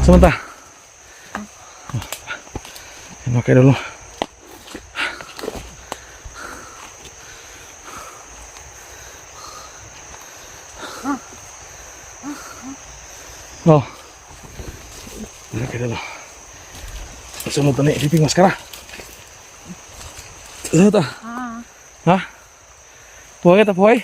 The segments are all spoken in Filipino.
Samanta. Yan mga kaidol. Oh. Yan mga kaidol. Sunod na ni Piping Maskara. Ano ta? Ha? Puhay kita, puhay?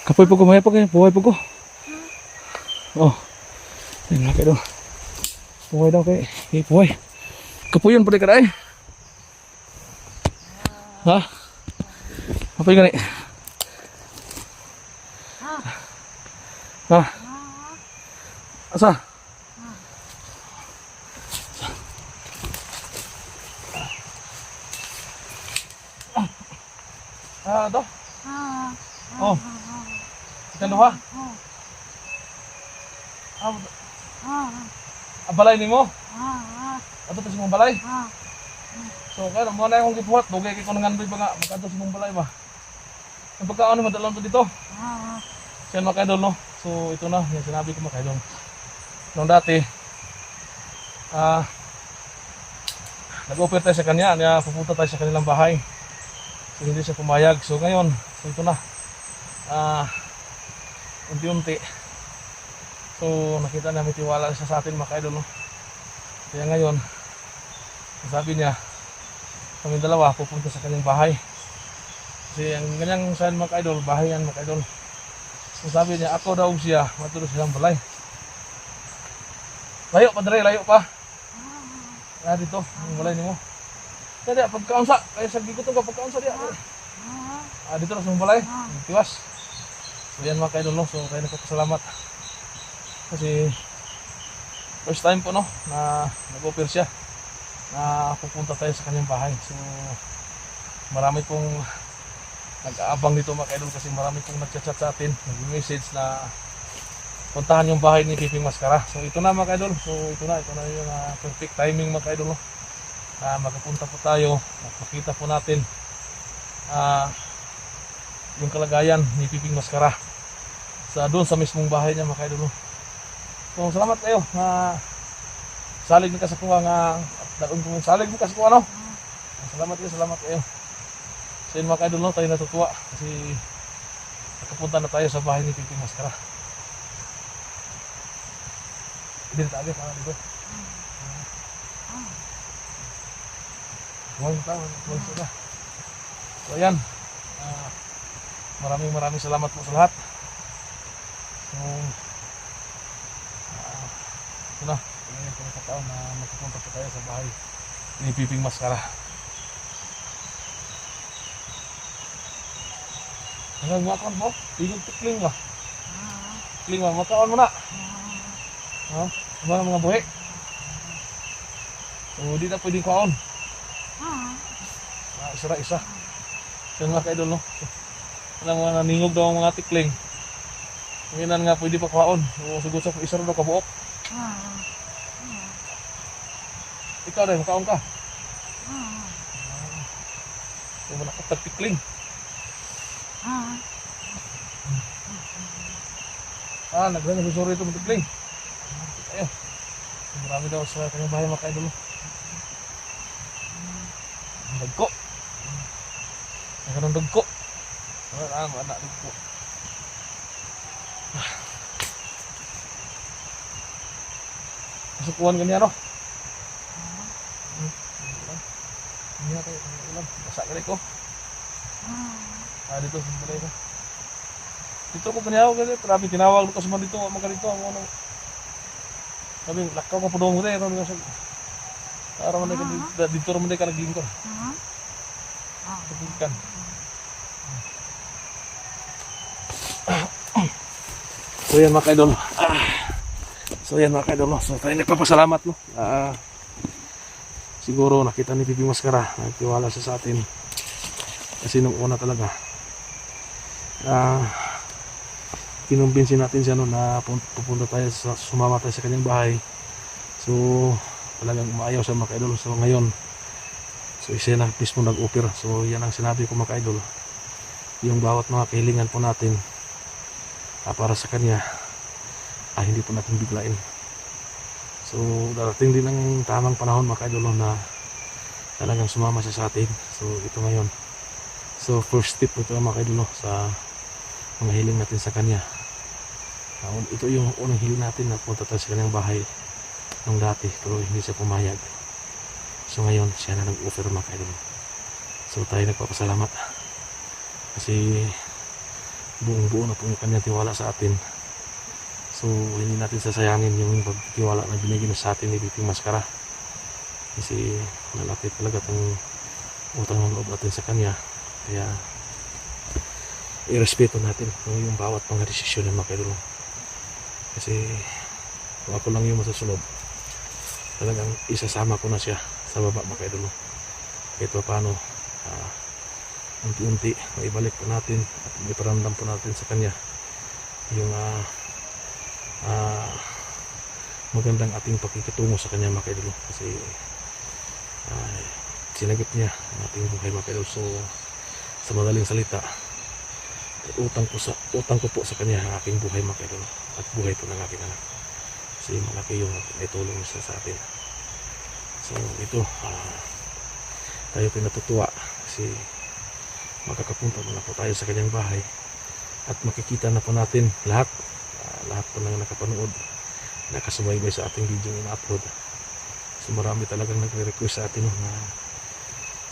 Kapoy po ko, maya po kayo, puhay po ko. Oh. Yan mga kaidol. Puhay daw kayo. Puhay. Kapoyon po di ka na eh. Ha? Kapoy ka na eh. Ha? Asa? Ito? Oh. Ikan duha? Balay ni mo? Ato to sa mong balay? So kaya mo na akong gipuhat. Dugay kay ko nangandoy ba nga. Magkadto sa mong balay ba? Ang pagkaano madalon to dito? Yan mga kaidol, no? So ito na, yung sinabi ko mga kaidol. Noong dati, nag-offer tayo sa kanya, pupunta tayo sa kanilang bahay. So hindi siya pumayag. So ngayon, so ito na. Unti-unti. So nakita namin tiwala siya sa atin mga kaidol, no? Kaya ngayon, sabi niya, kami dalawa pupunta sa kanyang bahay. Kasi ang ganyang saan mga kaidol, bahay yan mga kaidol. So sabi niya, ako daw siya, matulog silang balay. Layo pa dre, layo pa. Dito, ang balay ni mo. Kaya pagkaunsa, kaya sa gigutong ka pagkaunsa diya. Dito na sa balay, tiwas. So yan mga kaidol, no? So kaya nagpapasalamat. Kasi first time po, no, na nag-offer siya na pupunta tayo sa kanyang bahay. So marami pong nag-aabang dito mga kaidol kasi marami pong nag-chat sa atin, nag-message na puntahan yung bahay ni Piping Maskara. So ito na mga kaidol, so ito na yung perfect timing mga kaidol, no? Magpunta po tayo at makita po natin yung kalagayan ni Piping Maskara doon sa mismong bahay niya mga kaidol, no? So salamat kayo na salig ni kasakuha nga salig ni kasakuha, no? Salamat kayo. So yun mga kaidol, no, tayo natutuwa kasi nakapunta na tayo sa bahay ni Piping Maskara. Dito tayo para dito. So ayan, maraming salamat po sa lahat. So ito na, ito na taon na makapunta po tayo sa bahay ni Piping Maskara. Hanggang makaon mo, tingin tikling ba? Tikling ba, makaon mo na. Ano mga buhi? So di na pwedeng kaon. Isa. Yan mga kaidol, no? Alam mo na ningog daw ang mga tikling. Ngayon nga pwede pa kaon. O sugod sa isa rin daw kabuok. Ikaw rin, makaon ka. So manakot tikling. Nagdang susuri ito mga tikling. Ayun. Marami daw sa kanyang bahay mga kaidol. Dagko. Nagkaroon dagko. Anak dagko. Masukuhan ganyan, no? Hindi na tayo. Basa ka rin ko. Dito sa balay ko. Dito ko kanyaw ganyan. Marami tinawag ko sa mga dito. Mga dito. Sabi, lakaw ka po doon mo rin. Para man dito naman ka naglingkod. Kapikan. So yan mga kaidol. So tayo nagpapasalamat, no? Siguro nakita ni Piping Maskara, nagtiwala siya sa atin. Kasi nung una talaga, kinumbinsin natin siya, no, na pupunta tayo, sumama tayo sa kanyang bahay. So talagang umaayaw siya mga kaidol. So ngayon, so isa na mismo nag-offer. So yan ang sinabi ko mga kaidol, yung bawat mga kahilingan po natin para sa kanya hindi po natin biglain. So darating din ang tamang panahon mga kaidol na talagang sumama siya sa atin. So ito ngayon, so first step ito mga kaidol sa mga hiling natin sa kanya. Ito yung unang hiling natin na punta tayo sa kanyang bahay nung dati, pero hindi siya pumayag. So ngayon siya na nag-offer mga kaidol. So tayo nagpapasalamat kasi buong buo na po yung kanyang tiwala sa atin. So hindi natin sasayangin yung pagtiwala na binigay na sa atin ni Piping Maskara, kasi malaki talaga itong utang ng loob natin sa kanya. Kaya irespeto natin yung bawat mga desisyon ng mga kaidol, kasi kung ako lang yung masusunod, talagang isasama ko na siya sa baba mga kaidol. Ito paano unti-unti maibalik po natin at iparamdam po natin sa kanya yung magandang ating pakikitungo sa kanya mga kaidol, kasi sinagot niya ang ating buhay mga kaidol. So sa madaling salita, utang ko po sa kanya ang aking buhay mga kaidol at buhay po ng aking anak, kasi malaki yung itulong niya sa atin. So ito tayo pinatutuwa kasi makakapunta na po tayo sa kanyang bahay at makikita na po natin lahat po ng nakapanood, nakasubaybay sa ating video na upload. So marami talagang nagre-request sa atin na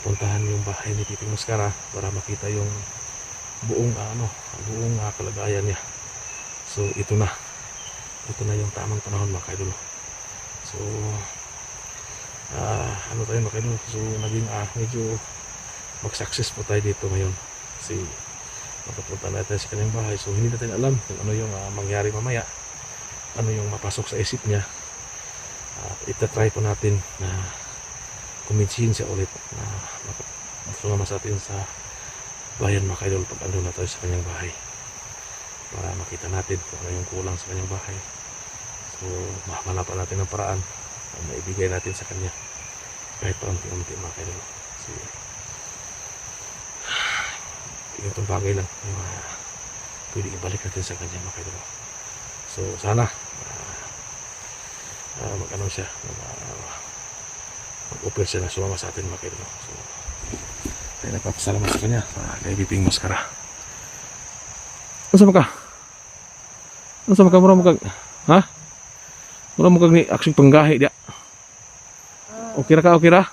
puntahan yung bahay ni Piping Maskara para makita yung buong kalagayan niya. So ito na yung tamang panahon mga kaidol. So tayo mga kaidol, so naging medyo mag-success po tayo dito ngayon kasi makapunta na tayo sa kanyang bahay. So hindi natin alam kung ano yung mangyari mamaya, ano yung mapasok sa isip niya. Itatry po natin na kuminsihin siya ulit na sumama sa atin sa bayan mga kaidol pag andun na tayo sa kanyang bahay, para makita natin kung ano yung kulang sa kanyang bahay. So mahanapan natin ng paraan na maibigay natin sa kanya kahit pa unti-unti mga kaidol. So itong bagay lang yung pwede ibalik natin sa kanya mga kaidol. So sana mag-ano siya, mag-offer siya na sumama sa atin mga kaidol. So tayo nagpapasalamat sa kanya kay Piping Maskara. Ano ka? Mura mo kag mura mo kag ni aksing panggahi dia. Okay ra?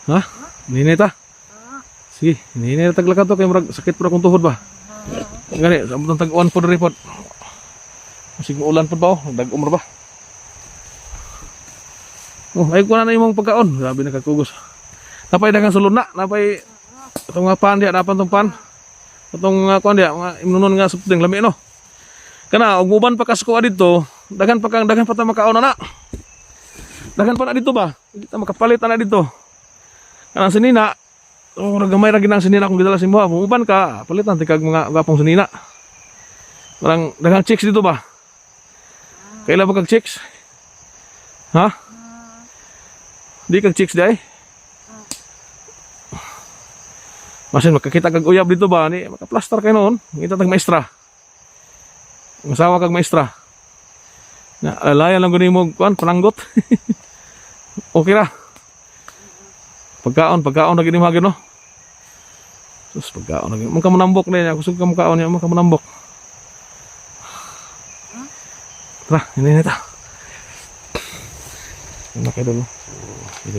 Ha? Ninay ta? Sige, ninay na taglakad to kay murag sakit pud akong tuhod ba. Gani, samtang tag-uwan po diri pod. Masig ulan pod ba dag-umra ba? Ay ko na imong pagkaon, grabe na kakugos. Napay dagang sulod na, napay itong pan dia, napan tong pan. Itong kuan dia, mga imnunon nga supting lami no. Kana og uban pa kasko dito, dagan pa ta makaon na. Dagan pa na dito ba? Kita makapalit na dito. Kanang sinina, gamay ra ginang sinina kung gidala simba, uban ka, palitan tikag mga gapong sinina. Parang dagang chicks dito ba? Kaila ba kag chicks? Ha? Di kag chicks day? Masin makakita kag uyab dito ba ni makaplaster kay noon, ngita tag maestra. Masawa kag maestra. Na alayan lang guni mo kuan pananggot. Okay ra. Pagkaon lagi ni magin no. Sus pagkaon lagi. Mangka manambok na niya, kusog ka makaon niya, mangka manambok. Tara, ini ta. Ano kayo dulu?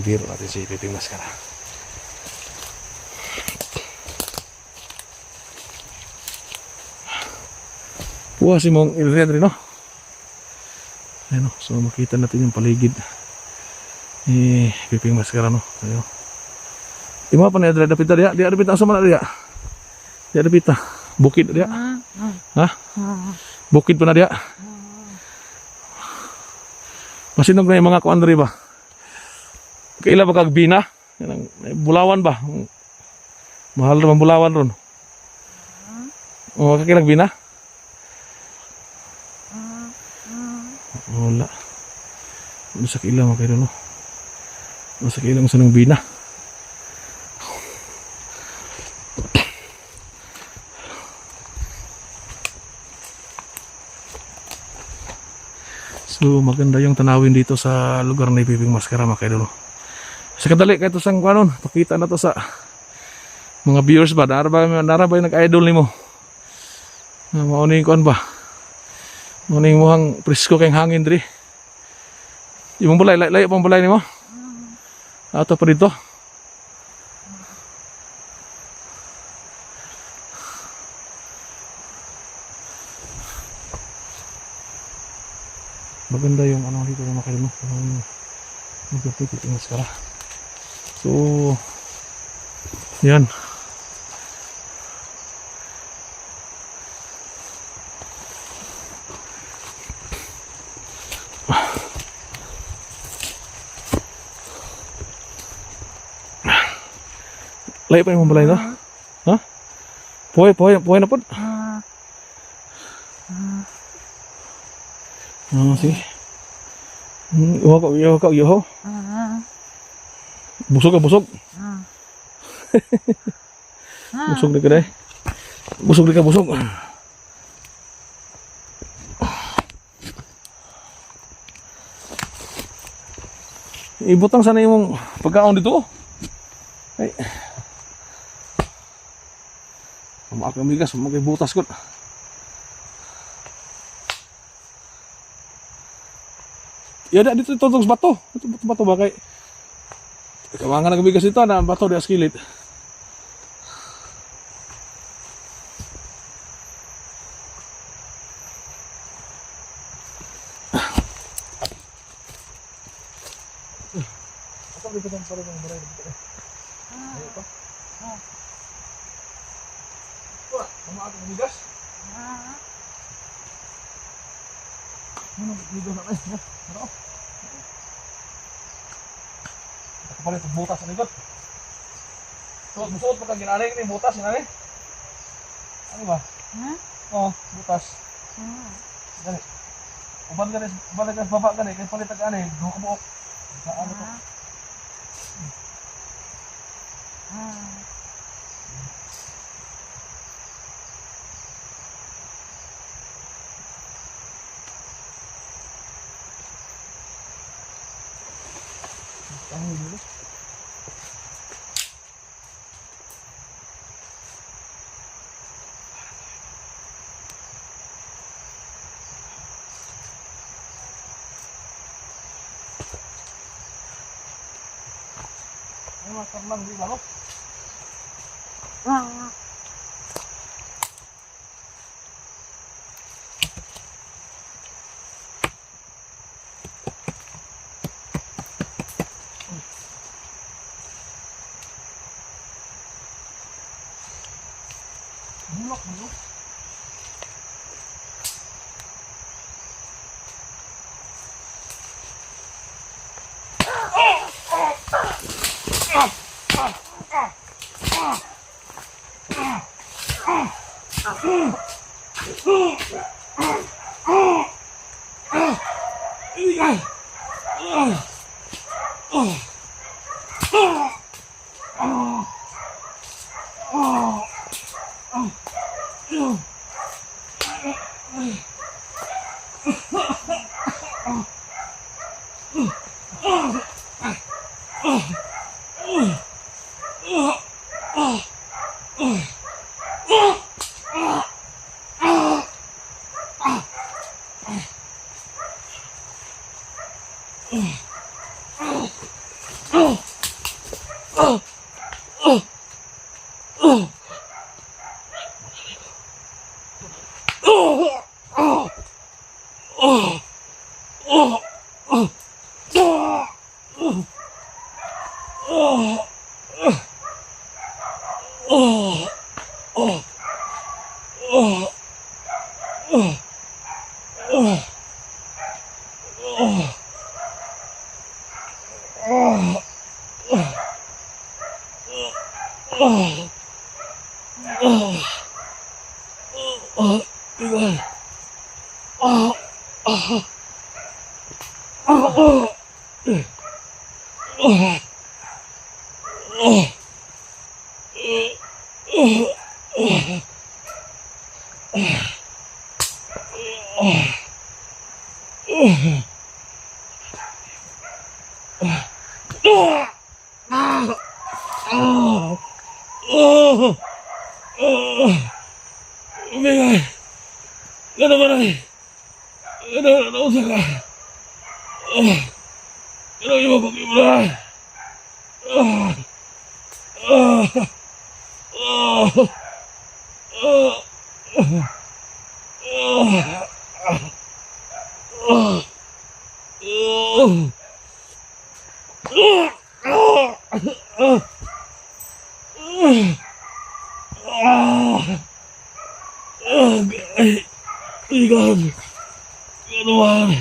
Biro natin si Piping Maskara. Puwas si mong area rin no. Ayun no, so makita natin yung paligid ni Piping Maskara no. Ayun. Ima pa na dapita dia, dia dapita sa mana dia? Dia dapita. Bukid dia. Ha? Bukid pa na dia. Masinog na yung mga kuan diri ba? Kaila ba kag bina? Bulawan ba? Mahal naman bulawan ron. O kakilag bina? Wala. Wala sa kaila mga kayo no. Nasa kilang sa ng bina. So maganda yung tanawin dito sa lugar na Piping Mascara mga kaidol. Sa kadali kahit sang kanon, pakita na to sa mga viewers ba, narabay nag-idol nimo. Mauning kuan ba? Mauning muhang presko kayong hangin diri. Imong bulay, layo pang bulay nimo? Ato pa dito. Maganda yung ano dito na makilmo. Magpipit yung maskara. So, yan. Layo pa yung balay no? Ha? Puhay na po. Sige. Iwaw ka. Busog. Busog di ka day. Busog. Ibutang sana yung pagkaon dito. Ay. Maak ang bigas, magkibutas ko. Yada dito tutong sa bato. Ito bato ba kay kawangan ng bigas dito na bato di askilit. Apa dito ng pare ng baray dito. Ito. Maak ang bigas. Ano dito na ay. Ano? Palit butas sa likod. Suot pa kang ginanay ni butas ginanay. Ano ba? Oh, butas. Dali. Uban ka balik baba ka kay palit ang ani, buhok. Ano to? Dulu. Ini makan lang di bawah. Bulok. Oh. Oh. Oh my God. Ano ba na? Ano sa ka? Ano yung mapag-ibra? God. Ano man?